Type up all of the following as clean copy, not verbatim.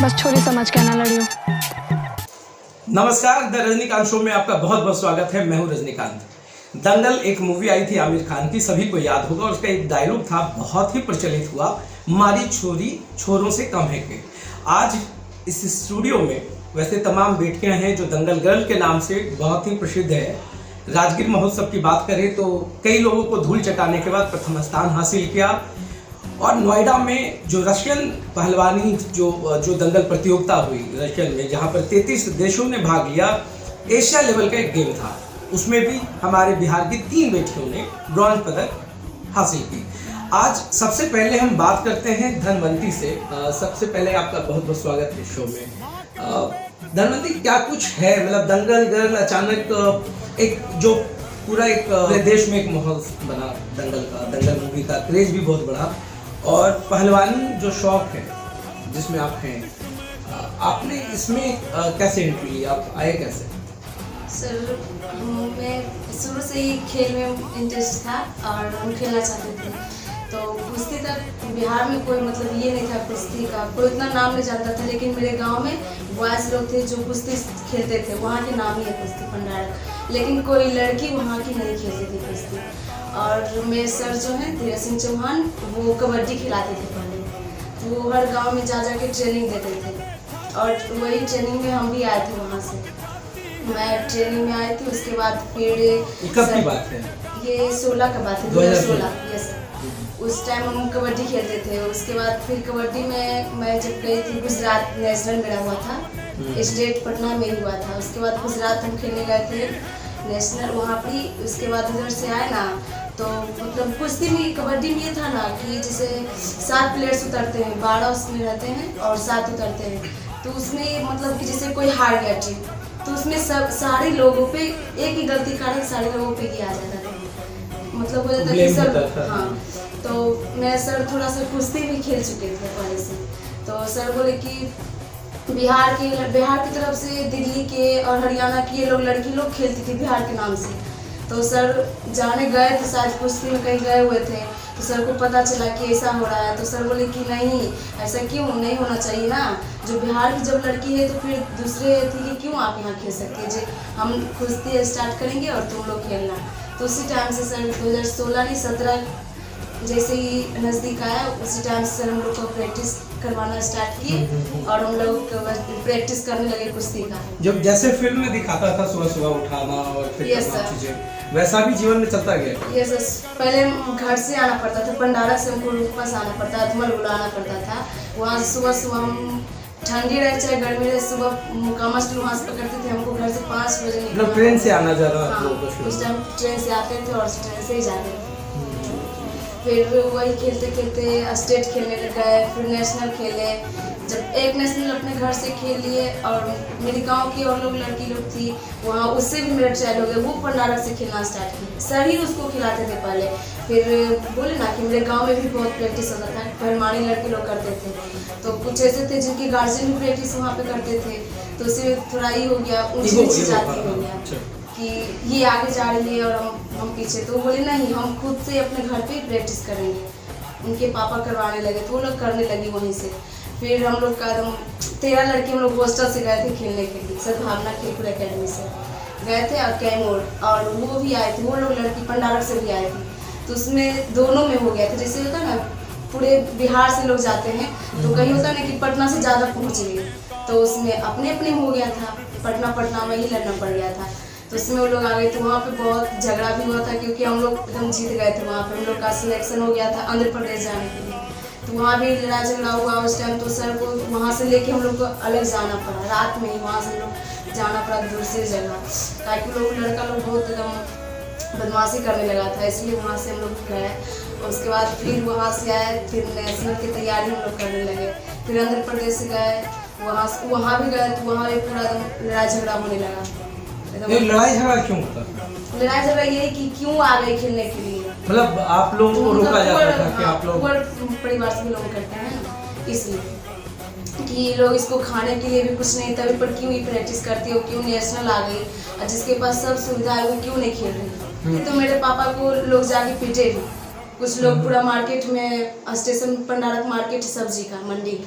बस छोरी समझ के ना लड़ियो। नमस्कार, द रजनीकांत शो में आपका बहुत बहुत स्वागत है। मैं हूं रजनीकांत। दंगल एक मूवी आई थी आमिर खान की, सभी को याद होगा। और उसका एक डायलॉग था, बहुत ही प्रचलित हुआ, मारी छोरी छोरों से कम है के। आज इस स्टूडियो में वैसे तमाम बेटियां हैं जो दंगल गर्ल के नाम से बहुत ही प्रसिद्ध है। राजगीर महोत्सव की बात करें तो कई लोगों को धूल चटाने के बाद प्रथम स्थान हासिल किया। और नोएडा में जो रशियन पहलवानी जो दंगल प्रतियोगिता हुई रशियन में, जहां पर 33 देशों ने भाग लिया, एशिया लेवल का एक गेम था, उसमें भी हमारे बिहार की 3 बेटियों ने ब्रॉन्ज पदक हासिल की। आज सबसे पहले हम बात करते हैं धनवंती से। सबसे पहले आपका बहुत बहुत स्वागत है शो में। धनवंती, क्या कुछ है, मतलब दंगल गर्ल अचानक एक जो पूरा एक देश में एक माहौल बना दंगल का, दंगल मूवी का क्रेज भी बहुत बढ़ा, और पहलवानी जो शौक है जिसमें आप हैं, आपने इसमें कैसे एंट्री ली, आप आए कैसे? सर, मैं शुरू से ही खेल में इंटरेस्ट था और हम खेलना चाहते थे। तो कुश्ती तक बिहार में कोई मतलब ये नहीं था, कुश्ती का कोई इतना नाम नहीं जानता था। लेकिन मेरे गांव में बॉयज़ लोग थे जो कुश्ती खेलते थे, वहाँ के नाम ही है कुश्ती पंडारक। लेकिन कोई लड़की वहाँ की नहीं खेलती थी कुश्ती। और मेरे सर जो हैं धीरज सिंह चौहान, वो कबड्डी खिलाते थे पहले। वो हर गांव में जा के ट्रेनिंग देते थे और वही ट्रेनिंग में हम भी आए थे। वहाँ से मैं ट्रेनिंग में आई थी। उसके बाद फिर कब की बात है? ये 16 का बात है, 2016। यस, उस टाइम हम कबड्डी खेलते थे। उसके बाद फिर कबड्डी में मैं जब गई थी, गुजरात नेशनल मेरा हुआ था, स्टेट पटना में हुआ था। उसके बाद गुजरात हम खेलने गए थे नेशनल, वहाँ पर। उसके बाद उधर से आए ना, तो मतलब कुश्ती में कबड्डी में ये था ना कि जैसे 7 प्लेयर्स उतरते हैं, 12 उसमें रहते हैं और 7 उतरते हैं। तो उसमें मतलब कि जैसे कोई हार गया टीम, तो उसमें सब सारे लोगों पे एक ही गलती कारण सारे लोगों पे ही आ जाता था, मतलब हो जाता कि सब। हाँ, तो मैं सर थोड़ा सा कुश्ती भी खेल चुके थे पहले से। तो सर बोले कि बिहार की तरफ से दिल्ली के और हरियाणा की ये लोग लड़की लोग खेलती थी बिहार के नाम से। तो सर जाने गए थे, शायद कुश्ती में कहीं गए हुए थे, तो सर को पता चला कि ऐसा हो रहा है। तो सर बोले कि नहीं, ऐसा क्यों नहीं होना चाहिए ना, जो बिहार की जब लड़की है तो फिर दूसरे थी कि क्यों आप यहाँ खेल सकते हैं, जो हम कुश्ती स्टार्ट करेंगे और तुम लोग खेलना। तो उसी टाइम से सर 2016 नहीं 17 जैसे ही नज़दीक आया, उसी टाइम से सर हम लोग को प्रैक्टिस करवाना स्टार्ट किए और हम लोग प्रैक्टिस करने लगे कुश्ती का। जब जैसे फिल्म में दिखाता था सुबह सुबह उठाना और फिर चीजें, वैसा भी जीवन में चलता गया? यस, पहले घर से आना पड़ता था, पंडारा से हमको पास आना पड़ता था, धमल बुलाना पड़ता था। वहाँ सुबह हम ठंडी रहे चाहे गर्मी रहे, सुबह मुकामा स्टूल वहाँ से पकड़ते थे। हमको घर से 5 बजे निकलना, ट्रेन से आना जा रहा। हाँ, उस टाइम ट्रेन से आते थे और ट्रेन से ही जाते थे। फिर वही खेलते खेलते स्टेट खेलने गए, फिर नेशनल खेले। जब एक नेशनल अपने घर से खेल लिए, और मेरे गांव की और लोग लड़की लोग थी वहाँ, उससे भी मेरा ट्रायल हो गया, वो पंडारक से खेलना स्टार्ट की। सर ही उसको खिलाते थे पहले। फिर बोले ना कि मेरे गांव में भी बहुत प्रैक्टिस होता था, पहलवानी लड़के लोग करते थे। तो कुछ ऐसे थे जिनके गार्जियन भी प्रैक्टिस वहाँ पे करते थे, तो उससे थोड़ा ही हो गया, ऊँची नीची जाती हो गया कि ये आगे जा रही है और हम पीछे। तो बोले नहीं, हम खुद से अपने घर पे प्रैक्टिस करेंगे। उनके पापा करवाने लगे तो वो लोग करने लगी वहीं से। फिर हम लोग का 13 लड़के हम लोग हॉस्टल से गए थे खेलने के लिए, सद्भावना खेलकूद अकेडमी से गए थे, और कैमूर, और वो भी आए थे, वो लोग लड़की पंडारक से भी आए थे। तो उसमें दोनों में हो गया था। जैसे होता है ना, पूरे बिहार से लोग जाते हैं तो कहीं होता है ना कि पटना से ज़्यादा पहुँच गए, तो उसमें अपने अपने हो गया था, पटना में ही लड़ना पड़ गया था। तो उसमें वो लोग आ गए थे। वहाँ पे बहुत झगड़ा भी हुआ था क्योंकि हम लोग एकदम जीत गए थे। वहाँ पे हम लोग का सिलेक्शन हो गया था आंध्र प्रदेश जाने के लिए, तो वहाँ भी लड़ाई झगड़ा हुआ उस टाइम। तो सर को वहाँ से लेके हम लोग को अलग जाना पड़ा, रात में ही वहाँ से हम लोग जाना पड़ा दूसरी जगह, ताकि लोग लड़का लोग बहुत एकदम बदमाशी करने लगा था, इसलिए वहाँ से हम लोग गए। उसके बाद फिर वहाँ से आए, फिर नेशनल की तैयारी हम लोग करने लगे। फिर आंध्र प्रदेश से गए, वहाँ भी गए, तो वहाँ भी पूरा एकदम लड़ाई झगड़ा होने लगा। लड़ाई झगड़ा क्यों होता? लड़ाई झगड़ा ये कि क्यों आ गए खेलने के लिए, मतलब आप लोगों को रोका जाता था कि आप लोग परिवार से भी लोग करते हैं ना, इसलिए कि लोग इसको खाने के लिए भी कुछ नहीं, तभी पर क्यों ही प्रैक्टिस करती हो, क्यों नेशनल आ गई और जिसके पास सब सुविधा है वो क्यों नहीं खेल रही। तो मेरे पापा को लोग जाके पीटे भी, कुछ लोग पूरा मार्केट में, स्टेशन पंडारक मार्केट सब्जी का मंडी,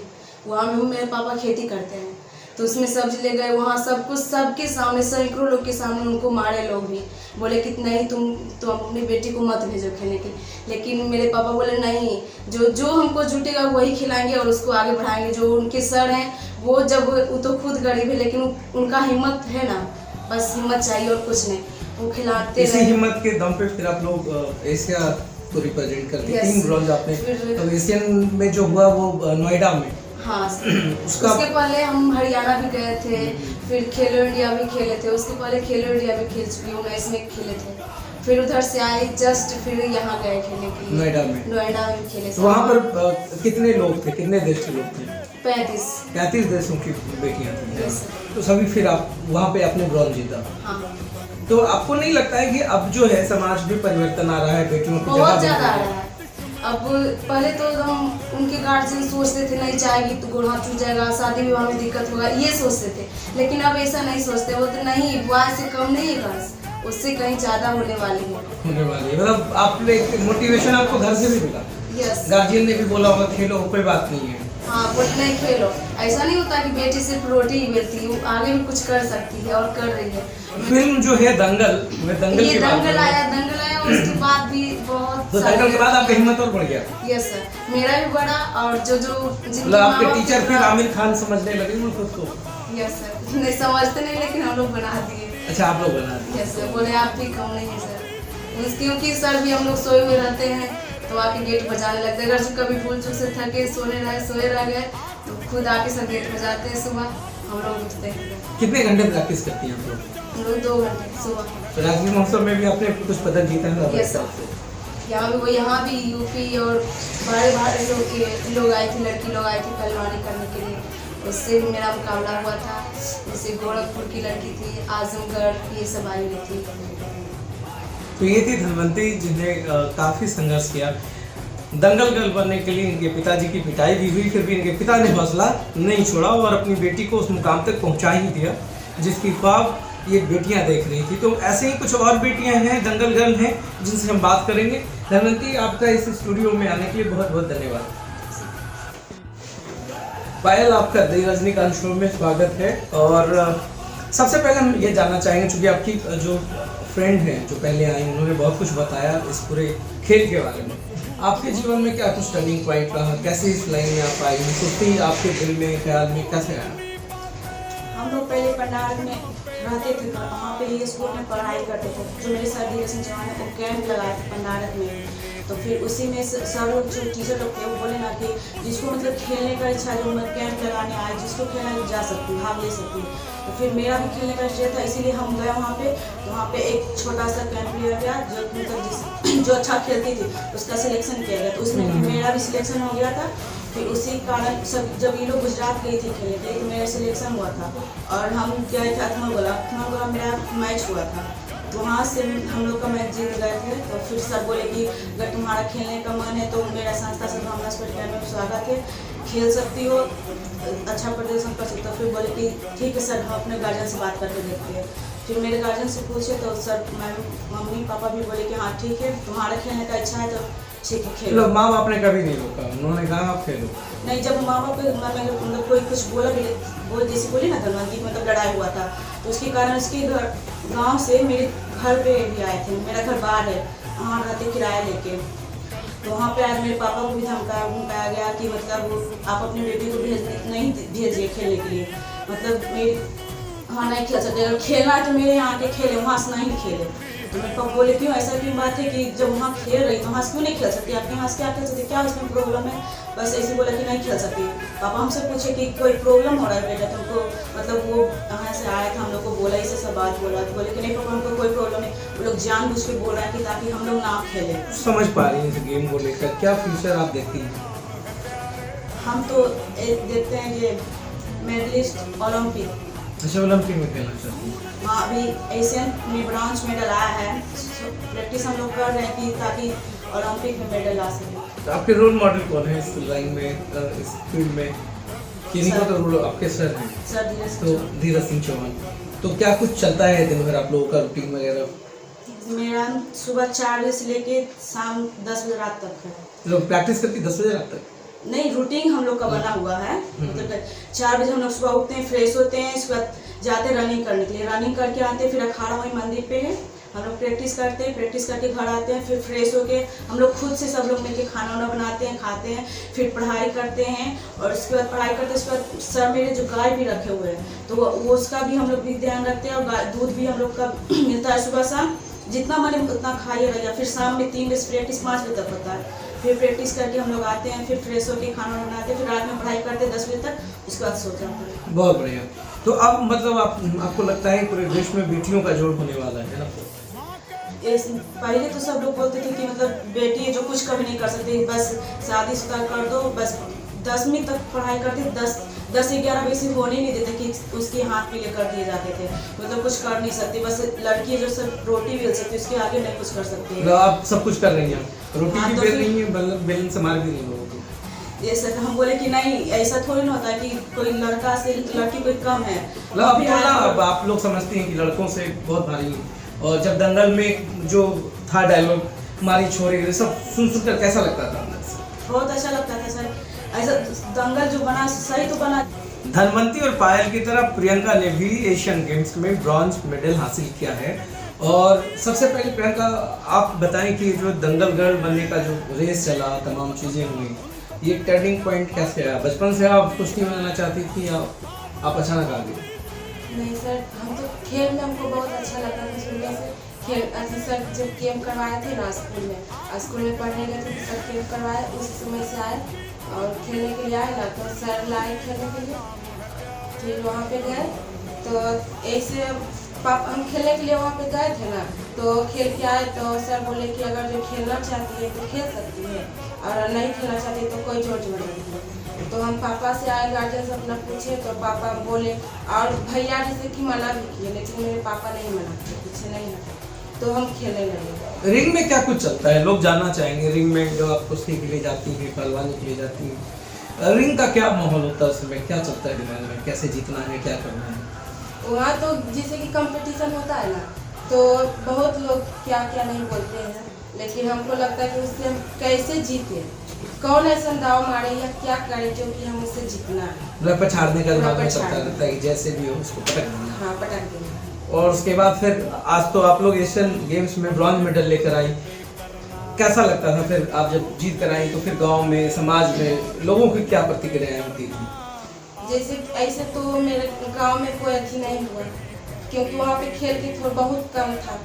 वहाँ में मेरे पापा खेती करते हैं, तो उसमें सब्जी ले गए, वहाँ सब कुछ सबके सामने, सैकड़ों लोग के सामने उनको मारे लोग भी, बोले कि नहीं तुम अपनी बेटी को मत भेजो खेलने के। लेकिन मेरे पापा बोले नहीं, जो हमको जुटेगा वही खिलाएंगे और उसको आगे बढ़ाएंगे। जो उनके सर हैं वो तो खुद गरीब है, लेकिन उनका हिम्मत है ना, बस हिम्मत चाहिए और कुछ नहीं, वो खिलाते इसी रहे। हिम्मत के दम पे फिर आप लोग एशिया को रिप्रेजेंट करते हैं। 3 ब्रॉन्ज आपने, तो एशियन में जो हुआ वो नोएडा में। हाँ उसका उसके पहले हम हरियाणा भी गए थे, फिर खेलो इंडिया भी खेले थे, उसके पहले खेलो इंडिया भी खेल चुकी हूँ, 19 में खेले थे। फिर उधर से आई जस्ट, फिर यहाँ गए खेलने के लिए नोएडा में खेले। तो वहाँ पर कितने लोग थे, कितने देश के लोग थे? 35 देशों की बेटियां थी। Yes, तो सभी फिर आप वहाँ पे अपने ब्रॉन्ज जीता। हाँ तो आपको नहीं लगता है कि अब जो है समाज में परिवर्तन आ रहा है, बेटियों की बहुत ज़्यादा आ रहा है। अब पहले तो हम उनके गार्जियन सोचते थे नहीं जाएगी तो गोड़ हाथ टूट जाएगा, शादी विवाह में दिक्कत होगा, ये सोचते थे। लेकिन अब ऐसा नहीं सोचते, वो तो नहीं, बुआ से कम नहीं है, बस उससे कहीं ज़्यादा होने वाली है। मतलब आपने मोटिवेशन आपको घर से भी मिला? यस, गार्जियन ने भी बोला होगा खेलो, कोई बात नहीं है। हाँ बोले नहीं खेलो, ऐसा नहीं होता कि बेटी सिर्फ रोटी ही मिलती है, वो आगे भी कुछ कर सकती है और कर रही है। फिल्म जो है दंगल, ये दंगल आया, उसके बाद भी बहुत। तो दंगल के बाद आपका हिम्मत और बढ़ गया? यस सर, मेरा भी बढ़ा, और जो मतलब आपके टीचर फिर आमिर खान समझने लगे वो खुद को? यस सर, नहीं समझते नहीं, लेकिन हम लोग बना दिए। अच्छा, आप लोग बना दिए? यस सर, बोले आप भी कम नहीं है सर, क्योंकि सर भी हम लोग सोए हुए रहते हैं तो आके गेट बजाने लगते हैं। अगर जो कभी भूल चूक से थके सोए रह गए तो खुद आके सब गेट बजाते हैं, सुबह हम लोग उठते हैं। कितने घंटे प्रैक्टिस करती हैं आप लोग? हम लोग 2 घंटे सुबह। तो राज्य महोत्सव में भी आपने कुछ पदक जीता है? यस सर, यहाँ भी यूपी और बाहर लोग आए थे, लड़की लोग आए थे पहलवानी करने के लिए, उससे भी मेरा मुकाबला हुआ था। जैसे गोरखपुर की लड़की थी, आजमगढ़, ये सब आई हुई थी। तो ये थी धनवंती, जिन्हें काफ़ी संघर्ष किया। दंगल गर्ल बनने के लिए इनके पिताजी की पिटाई भी हुई, फिर भी इनके पिता ने हौसला नहीं छोड़ा और अपनी बेटी को उस मुकाम तक पहुंचा ही दिया जिसकी ख्वाब ये बेटियां देख रही थी। तो ऐसे ही कुछ और बेटियां हैं, दंगल गर्ल हैं, जिनसे हम बात करेंगे। धनवंती, आपका इस स्टूडियो में आने के लिए बहुत बहुत धन्यवाद। पायल, आपका दी रजनीकांत शो में स्वागत है। और सबसे पहले हम ये जानना चाहेंगे, चूँकि आपकी जो फ्रेंड हैं जो पहले आई, उन्होंने बहुत कुछ बताया इस पूरे खेल के बारे में। आपके जीवन में क्या कुछ टर्निंग पॉइंट रहा, कैसे इस लाइन में आप आई, कुश्ती आपके दिल में, ख्याल में कैसे आया? हम लोग पहले पंडाल में रहते थे, वहाँ पे ये स्कूल में पढ़ाई करते थे। जो मेरे सर धीरज सिंह चौहान को कैंप लगाए थे पंडारक में, तो फिर उसी में सर लोग जो टीचर लोग थे वो बोले ना कि जिसको मतलब खेलने का इच्छा, जो कैंप लगाने आए, जिसको खेलना जा सकती, भाग ले सकती। तो फिर मेरा भी खेलने का इच्छा था, इसीलिए हम गए वहाँ पे। तो वहाँ पे एक छोटा सा कैंप लिया गया, जो मतलब जो अच्छा खेलती थी उसका सिलेक्शन किया गया, तो उसमें मेरा भी सिलेक्शन हो गया था। फिर उसी कारण सब, जब ये लोग गुजरात गई थी खेलने के लिए, तो मेरा सिलेक्शन हुआ था और हम गए थे अथमागोला मेरा मैच हुआ था। तो वहाँ से हम लोग का मैच जीत गए थे। तो फिर सर बोले कि अगर तुम्हारा खेलने का मन है तो मेरा संस्था सद्भावना स्पोर्ट्स अकेडमी में स्वागत है, खेल सकती हो, अच्छा प्रदर्शन कर सकते हो। फिर बोले कि ठीक है सर, हम अपने गार्जियन से बात करके देखते हैं। फिर मेरे गार्जियन से पूछे तो सर, मम्मी पापा भी बोले कि हाँ ठीक है, तुम्हारा खेलने का इच्छा है तो ठीक है खेलो। माँ बाप ने कभी नहीं रोका, उन्होंने कहा आप खेलो? नहीं, जब माँ बाप मतलब कोई कुछ बोला भी, वो जैसे बोली ना धनवंती, मतलब लड़ाई हुआ था, तो उसके कारण उसके घर गांव से मेरे घर पे भी आए थे। मेरा घर बाहर है, वहाँ रहते किराया लेके। तो वहाँ पे आज मेरे पापा को भी धमकाया गया कि मतलब आप अपनी बेटी को नहीं भेजिए खेलने के लिए, मतलब मेरी वहाँ नहीं खेल सकते, अगर खेलना है तो मेरे यहाँ आके खेले, वहाँ से नहीं खेले। तो मेरे पापा बोले क्यों, ऐसा क्यों बात है कि जब वहाँ खेल रही तो वहाँ से क्यों नहीं खेल सकती, आपके यहाँ से क्या खेल सकती, क्या उसमें प्रॉब्लम है? बस ऐसे बोला कि नहीं खेल सकती। पापा हमसे पूछे कि कोई प्रॉब्लम हो रहा है बेटा तुमको, मतलब वो यहाँ से आया था, हम लोग को बोला, इसे सब बात बोला, तो बोले कि नहीं पापा हमको कोई प्रॉब्लम नहीं, वो लोग जानबूझ के बोल रहे हैं कि ताकि हम लोग ना खेले। समझ पा रही हैं इस गेम को लेकर, क्या फ्यूचर आप देखती हैं? हम तो एक देखते हैं कि मेडलिस्ट ओलंपिक। अच्छा, ओलंपिक में खेलना चाहती हैं? हाँ, अभी एशियन में ब्रॉन्ज मेडल आया है, प्रैक्टिस हम लोग कर रहे हैं कि ताकि ओलंपिक में मेडल ला सकें। तो आपके रोल मॉडल कौन है इस लाइन में, इस फील्ड में? किन्हीं को तो रोल आपके सर हैं, सर धीरज तो धीरज सिंह चौहान। तो क्या कुछ चलता है दिन भर आप लोगों का रूटीन वगैरह? मेरा सुबह 4 बजे से लेके शाम 10 बजे रात तक है। लोग प्रैक्टिस करती 10 बजे रात तक? नहीं, रूटीन हम लोग का बना हुआ है। मतलब 4 बजे हम लोग सुबह उठते हैं, फ्रेश होते हैं, उसके बाद जाते हैं रनिंग करने के लिए। रनिंग करके आते हैं, फिर अखाड़ा वही मंदिर पे है, हम लोग प्रैक्टिस करते हैं। प्रैक्टिस करके घर आते हैं, फिर फ्रेश होके हम लोग खुद से सब लोग मिलके खाना वाना बनाते हैं, खाते हैं, फिर पढ़ाई करते हैं। और उसके बाद पढ़ाई करते हैं, उसके बाद सर मेरे जो गाय भी रखे हुए हैं, तो वो उसका भी हम लोग भी ध्यान रखते हैं। और दूध भी हम लोग का मिलता है सुबह शाम, जितना मन उतना खाइएगा। या फिर शाम में 3 बजे प्रैक्टिस 5 बजे तक होता है। फिर प्रैक्टिस करके हम लोग आते हैं, फिर फ्रेश होकर खाना बनाते हैं, फिर रात में पढ़ाई करते हैं 10 बजे तक, उसके बाद सो जाते हैं। बहुत बढ़िया। तो अब मतलब आपको लगता है पूरे देश में बेटियों का जोड़ होने वाला है ना? पहले तो सब लोग बोलते थे कि मतलब बेटी है जो कुछ कभी नहीं कर सकती, बस शादीशुदा कर दो, बस 10वीं तक पढ़ाई करते, 10-11 बजे से होने नहीं देते कि उसके हाथ पीले कर दिए जाते थे। मतलब कुछ कर नहीं सकती, बस लड़की जो सब रोटी बेल सकती है, उसके आगे नहीं कुछ कर सकती है। आप सब कुछ कर रही हैं, रोटी हाँ, भी तो बेल रही हैं, बेलन से मार भी रही हैं लोगों को। ऐसा हम बोले कि नहीं, ऐसा थोड़ी ना होता कि कोई लड़का से लड़की कोई कम है। अब आप लोग समझते हैं कि लड़कों से बहुत भारी है। और जब दंगल में जो था डायलॉग मारी छोरी, सब सुन कर कैसा लगता था? बहुत अच्छा लगता था सर, ऐसा दंगल जो बना सही तो बना। धनवंती और पायल की तरह प्रियंका ने भी एशियन गेम्स में ब्रॉन्ज मेडल हासिल किया है। और सबसे पहले प्रियंका, आप बताएं कि जो दंगल गर्ल बनने का जो रेस चला, तमाम चीज़ें हुई, ये टर्निंग पॉइंट कैसे आया? बचपन से आप कुश्ती बनाना चाहती थी या आप अचानक आ गई? नहीं सर, हम तो खेल में हमको बहुत अच्छा लगता था शुरू से। खेल अभी सर जब गेम करवाए थे ना स्कूल में पढ़ने गए थे, तो सर गेम करवाए, उस समय से आए और खेलने के लिए आए ना, तो सर लाए खेलने के लिए। फिर वहाँ पे गए तो ऐसे पापा हम खेलने के लिए वहाँ पे गए थे ना, तो खेल के आए तो सर बोले कि अगर जो खेलना चाहती है तो खेल सकती है, और नहीं खेलना चाहती तो कोई जोर जबरदस्ती नहीं। तो हम पापा से आए, गार्जियन से अपना पूछे, तो पापा बोले, और भैया जैसे कि मना भी किए, लेकिन मेरे पापा नहीं मना किए, पीछे नहीं हटे, तो हम खेलने लगे। रिंग में क्या कुछ चलता है, लोग जानना चाहेंगे। रिंग में जो आप कुश्ती के लिए जाती हैं, पहलवानी के लिए जाती हैं, रिंग का क्या माहौल होता है, उसमें क्या चलता है दिमाग में, कैसे जीतना है, क्या करना है? वहाँ तो जैसे कि कंपटीशन होता है ना, तो बहुत लोग क्या क्या नहीं बोलते हैं, लेकिन हमको लगता है कि उससे हम कैसे जीते, कौन ऐसा दाव मारे या क्या करे जो कि हम उससे जीतना है। पछाड़ने का दिमाग में चलता रहता है कि जैसे भी हो उसको पटक देना। हाँ, पटक देना। और उसके बाद फिर आज तो आप लोग एशियन गेम्स में ब्रॉन्ज मेडल लेकर आई, कैसा लगता था फिर आप जब जीत कर आई? तो फिर गांव में, समाज में लोगों की क्या प्रतिक्रियाएं होती थी? जैसे ऐसे तो मेरे गांव में कोई अच्छी नहीं हुआ, क्योंकि वहाँ पे खेल के थोड़ा बहुत कम था,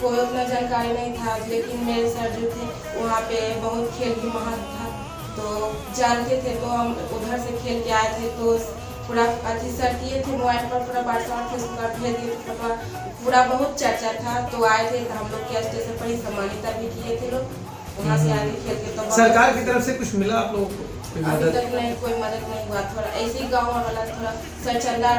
कोई उतना जानकारी नहीं था। लेकिन मेरे सर जो थे वहाँ पे बहुत खेल भी महत्व था, तो जानते थे, तो हम उधर से खेल के आए थे, तो पूरा अच्छी सर किए थे, मोबाइल पर पूरा व्हाट्सएप फेसबुक पर भेज दिए थे, पूरा बहुत चर्चा था। तो आए थे तो हम लोग के स्टेशन पर ही सम्मानित भी किए थे लोग, वहाँ से आगे खेल के। तो सरकार की तरफ से कुछ मिला आप लोगों को? अभी तक नहीं, कोई मदद नहीं हुआ। थोड़ा ऐसे ही गाँव वाला थोड़ा सर चंदा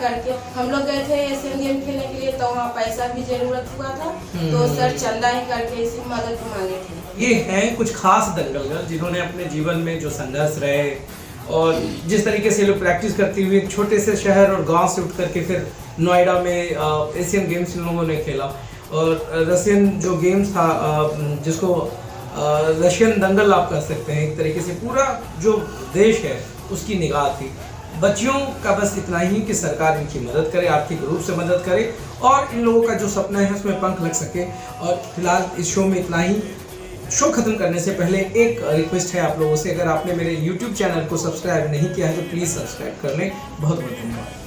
करके हम लोग गए थे एशियन गेम खेलने के लिए, तो वहाँ पैसा भी जरूरत हुआ था, तो सर चंदा ही करके इसी मदद मांगे थे। ये हैं कुछ खास दंगल गर्ल जिन्होंने अपने जीवन में जो संघर्ष रहे और जिस तरीके से लोग प्रैक्टिस करती हुई एक छोटे से शहर और गांव से उठ करके फिर नोएडा में एशियन गेम्स इन लोगों ने खेला। और रशियन जो गेम्स था, जिसको रशियन दंगल आप कह सकते हैं, एक तरीके से पूरा जो देश है उसकी निगाह थी। बच्चियों का बस इतना ही कि सरकार इनकी मदद करे, आर्थिक रूप से मदद करे और इन लोगों का जो सपना है उसमें पंख लग सके। और फिलहाल इस शो में इतना ही। शो खत्म करने से पहले एक रिक्वेस्ट है आप लोगों से, अगर आपने मेरे YouTube चैनल को सब्सक्राइब नहीं किया है तो प्लीज़ सब्सक्राइब कर लें। बहुत बहुत धन्यवाद।